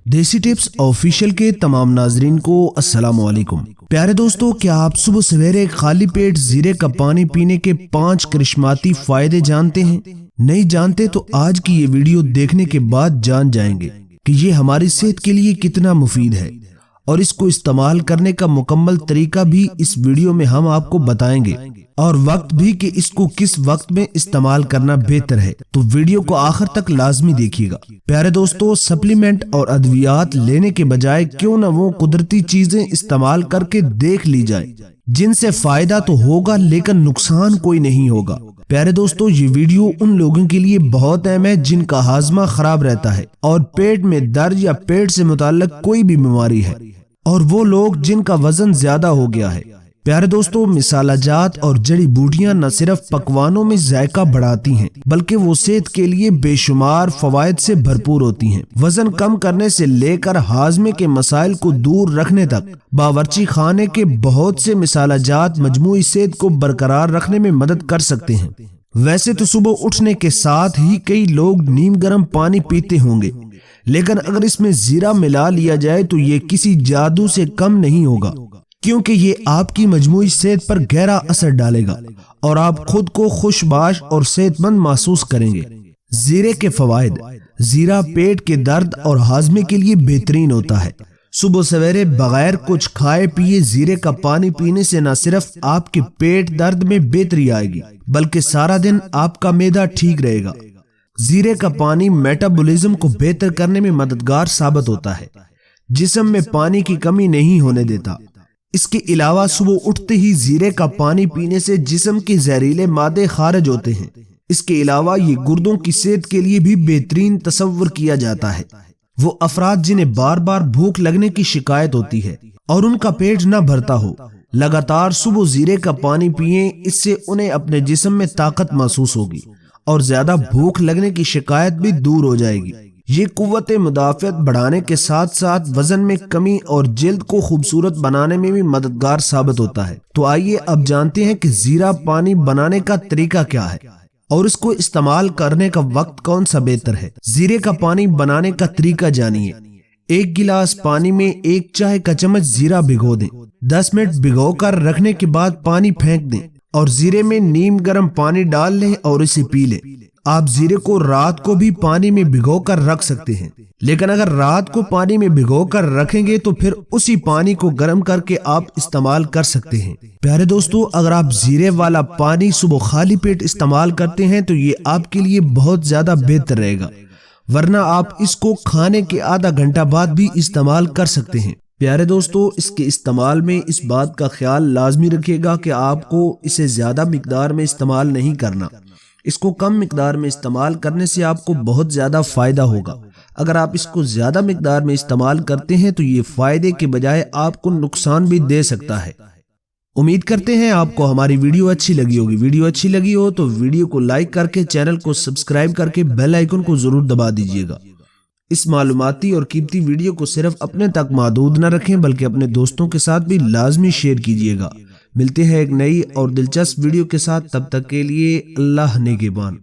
دیسی tips official کے تمام ناظرین کو السلام علیکم۔ پیارے دوستو، کیا آپ صبح سویرے خالی پیٹ زیرے کا پانی پینے کے 5 کرشماتی فائدے جانتے ہیں؟ نہیں جانتے تو آج کی یہ ویڈیو دیکھنے کے بعد جان جائیں گے کہ یہ ہماری صحت کے لیے کتنا مفید ہے، اور اس کو استعمال کرنے کا مکمل طریقہ بھی اس ویڈیو میں ہم آپ کو بتائیں گے، اور وقت بھی کہ اس کو کس وقت میں استعمال کرنا بہتر ہے۔ تو ویڈیو کو آخر تک لازمی دیکھیے گا۔ پیارے دوستو، سپلیمنٹ اور ادویات لینے کے بجائے کیوں نہ وہ قدرتی چیزیں استعمال کر کے دیکھ لی جائے جن سے فائدہ تو ہوگا لیکن نقصان کوئی نہیں ہوگا۔ پیارے دوستو، یہ ویڈیو ان لوگوں کے لیے بہت اہم ہے جن کا ہاضمہ خراب رہتا ہے اور پیٹ میں درد یا پیٹ سے متعلق کوئی بھی بیماری ہے، اور وہ لوگ جن کا وزن زیادہ ہو گیا ہے۔ پیارے دوستو، مسالہ جات اور جڑی بوٹیاں نہ صرف پکوانوں میں ذائقہ بڑھاتی ہیں بلکہ وہ صحت کے لیے بے شمار فوائد سے بھرپور ہوتی ہیں۔ وزن کم کرنے سے لے کر ہاضمے کے مسائل کو دور رکھنے تک باورچی خانے کے بہت سے مسالہ جات مجموعی صحت کو برقرار رکھنے میں مدد کر سکتے ہیں۔ ویسے تو صبح اٹھنے کے ساتھ ہی کئی لوگ نیم گرم پانی پیتے ہوں گے، لیکن اگر اس میں زیرہ ملا لیا جائے تو یہ کسی جادو سے کم نہیں ہوگا، کیونکہ یہ آپ کی مجموعی صحت پر گہرا اثر ڈالے گا اور آپ خود کو خوش باش اور صحت مند محسوس کریں گے۔ زیرے کے فوائد۔ زیرہ پیٹ کے درد اور ہاضمے کے لیے بہترین ہوتا ہے۔ صبح سویرے بغیر کچھ کھائے پیے زیرے کا پانی پینے سے نہ صرف آپ کے پیٹ درد میں بہتری آئے گی بلکہ سارا دن آپ کا معدہ ٹھیک رہے گا۔ زیرے کا پانی میٹابولزم کو بہتر کرنے میں مددگار ثابت ہوتا ہے، جسم میں پانی کی کمی نہیں ہونے دیتا۔ اس کے علاوہ صبح اٹھتے ہی زیرے کا پانی پینے سے جسم کے زہریلے مادے خارج ہوتے ہیں۔ اس کے علاوہ یہ گردوں کی صحت کے لیے بھی بہترین تصور کیا جاتا ہے۔ وہ افراد جنہیں بار بار بھوک لگنے کی شکایت ہوتی ہے اور ان کا پیٹ نہ بھرتا ہو، لگاتار صبح زیرے کا پانی پئیں، اس سے انہیں اپنے جسم میں طاقت محسوس ہوگی اور زیادہ بھوک لگنے کی شکایت بھی دور ہو جائے گی۔ یہ قوت مدافعت بڑھانے کے ساتھ ساتھ وزن میں کمی اور جلد کو خوبصورت بنانے میں بھی مددگار ثابت ہوتا ہے۔ تو آئیے اب جانتے ہیں کہ زیرہ پانی بنانے کا طریقہ کیا ہے اور اس کو استعمال کرنے کا وقت کون سا بہتر ہے۔ زیرے کا پانی بنانے کا طریقہ جانیے۔ 1 گلاس پانی میں 1 چائے کا چمچ زیرہ بھگو دیں۔ 10 منٹ بھگو کر رکھنے کے بعد پانی پھینک دیں اور زیرے میں نیم گرم پانی ڈال لیں اور اسے پی لیں۔ آپ زیرے کو رات کو بھی پانی میں بھگو کر رکھ سکتے ہیں، لیکن اگر رات کو پانی میں بھگو کر رکھیں گے تو پھر اسی پانی کو گرم کر کے آپ استعمال کر سکتے ہیں۔ پیارے دوستو، اگر آپ زیرے والا پانی صبح خالی پیٹ استعمال کرتے ہیں تو یہ آپ کے لیے بہت زیادہ بہتر رہے گا، ورنہ آپ اس کو کھانے کے آدھا گھنٹہ بعد بھی استعمال کر سکتے ہیں۔ پیارے دوستو، اس کے استعمال میں اس بات کا خیال لازمی رکھیے گا کہ آپ کو اسے زیادہ مقدار میں استعمال نہیں کرنا۔ اس کو کم مقدار میں استعمال کرنے سے آپ کو بہت زیادہ فائدہ ہوگا۔ اگر آپ اس کو زیادہ مقدار میں استعمال کرتے ہیں تو یہ فائدے کے بجائے آپ کو نقصان بھی دے سکتا ہے۔ امید کرتے ہیں آپ کو ہماری ویڈیو اچھی لگی ہوگی۔ ویڈیو اچھی لگی ہو تو ویڈیو کو لائک کر کے چینل کو سبسکرائب کر کے بیل آئیکن کو ضرور دبا دیجیے گا۔ اس معلوماتی اور قیمتی ویڈیو کو صرف اپنے تک محدود نہ رکھیں بلکہ اپنے دوستوں کے ساتھ بھی لازمی شیئر کیجیے گا۔ ملتے ہیں ایک نئی اور دلچسپ ویڈیو کے ساتھ، تب تک کے لیے اللہ نگہبان۔